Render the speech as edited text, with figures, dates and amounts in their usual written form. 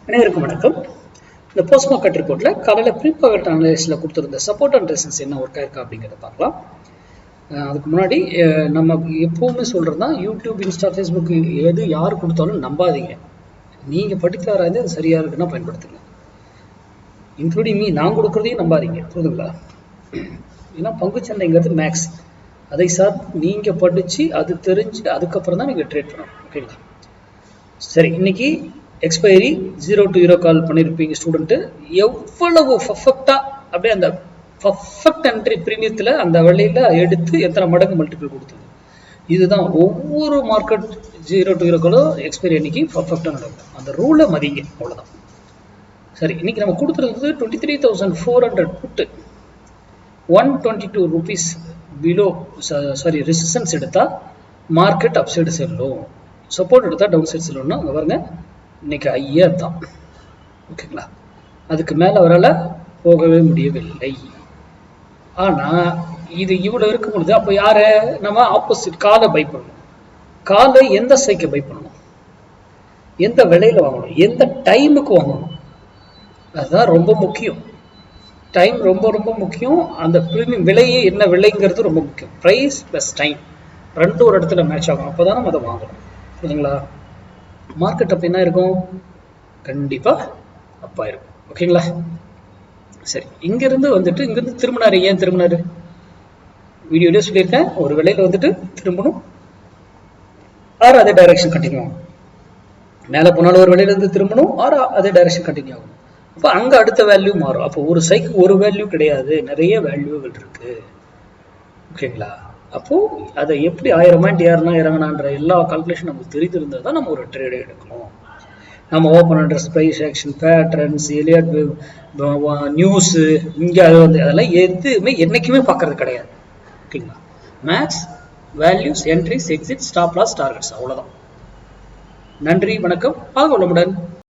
அனைவருக்கும் வணக்கம். இந்த போஸ்ட் மார்க்கெட் ரிப்போர்ட்ல காலையில் ப்ரீ மார்க்கெட் அனலைசிஸ்ல கொடுத்துருந்த சப்போர்ட் அண்ட் ரெசிஸ்டன்ஸ் என்ன ஒர்க் ஆயிருக்கா அப்படிங்கிறத பார்க்கலாம். அதுக்கு முன்னாடி நம்ம எப்பவுமே சொல்றது தான், யூடியூப், இன்ஸ்டா, ஃபேஸ்புக் எது யார் கொடுத்தாலும் நம்பாதீங்க. நீங்க படித்து ஆராய்ந்து அது சரியா இருக்குன்னா பயன்படுத்துங்க. இன்க்ளூடிங் நான் கொடுக்குறதையும் நம்பாதீங்க, புரியுதுங்களா? ஏன்னா பங்குச்சந்தைங்கிறது மேக்ஸ். அதை சார் நீங்க படிச்சு அது தெரிஞ்சு அதுக்கப்புறம் தான் நீங்க ட்ரேட் பண்ணணும். ஓகேங்களா? சரி, இன்னைக்கு எக்ஸ்பைரி 0 to 0 கால் பண்ணியிருப்பீங்க ஸ்டூடெண்ட்டு. எவ்வளவு பர்ஃபெக்டா அப்படியே அந்த பர்ஃபெக்ட் என்ட்ரி பிரீமியத்தில் அந்த வழியில் எடுத்து எத்தனை மடங்கு மல்டிபிள் கொடுத்தது. இதுதான் ஒவ்வொரு மார்க்கெட் 0 to 0 காலும் எக்ஸ்பைரி அன்னைக்கு பர்ஃபெக்டாக நடக்கும். அந்த ரூலை மதிங்க, அவ்வளோதான். சரி, இன்னைக்கு நம்ம கொடுத்துருந்தது 23,400 புட்டு 122 rupees பிலோ, சாரி ரெசிஸ்டன்ஸ் எடுத்தால் மார்க்கெட் அப் சைடு செல்லும், சப்போர்ட் எடுத்தால் டவுன் சைடு செல்லும்னா அங்கே பாருங்க, இன்னைக்கு ஐயா தான். ஓகேங்களா? அதுக்கு மேலே வரல, போகவே முடியவில்லை. ஆனால் இது இவ்வளோ இருக்கும் பொழுது அப்போ யாரை நம்ம ஆப்போசிட் காலை பை பண்ணணும். காலை எந்த சைக்கை பை பண்ணணும், எந்த விலையில் வாங்கணும், எந்த டைமுக்கு வாங்கணும், அதுதான் ரொம்ப முக்கியம். டைம் ரொம்ப ரொம்ப முக்கியம். அந்த ப்ரீமியம் விலையே என்ன விலைங்கிறது ரொம்ப முக்கியம். ப்ரைஸ் ப்ளஸ் டைம் ரெண்டு ஒரு இடத்துல மேட்ச் ஆகும், அப்போ தான் நம்ம அதை வாங்கணும். புரியுதுங்களா? மார்க்கெட் அப்போ என்ன இருக்கும்? கண்டிப்பாக அப்பா இருக்கும். ஓகேங்களா? சரி, இங்கேருந்து வந்துட்டு இங்கேருந்து திரும்பினாரு. ஏன் திரும்பினாரு? வீடியோலேயே சொல்லியிருக்கேன், ஒரு விலையில் வந்துட்டு திரும்பணும், ஆறு அதே டைரக்ஷன் கண்டினியூ ஆகும். மேலே போனாலும் ஒரு விலையிலேருந்து திரும்பணும், ஆறு அதே டைரக்ஷன் கண்டினியூ ஆகும். அப்போ அங்கே அடுத்த வேல்யூ மாறும். அப்போ ஒரு சைக்கு ஒரு வேல்யூ கிடையாது, நிறைய வேல்யூகள் இருக்கு. ஓகேங்களா? அப்போது அதை எப்படி 1000 பாயிண்ட் ஏறினா இறங்கினான்ற எல்லா கால்குலேஷன் நமக்கு தெரிந்திருந்தால் தான் நம்ம ஒரு ட்ரேடை எடுக்கணும். நம்ம open address, price action, patterns, Elliott wave, news, இங்கே அது வந்து அதெல்லாம் எதுவுமே என்றைக்குமே பார்க்கறது கிடையாது. ஓகேங்களா? Max, values, entries, exit, stop loss, targets, அவ்வளோதான். நன்றி, வணக்கம், வாழ்க வளமுடன்.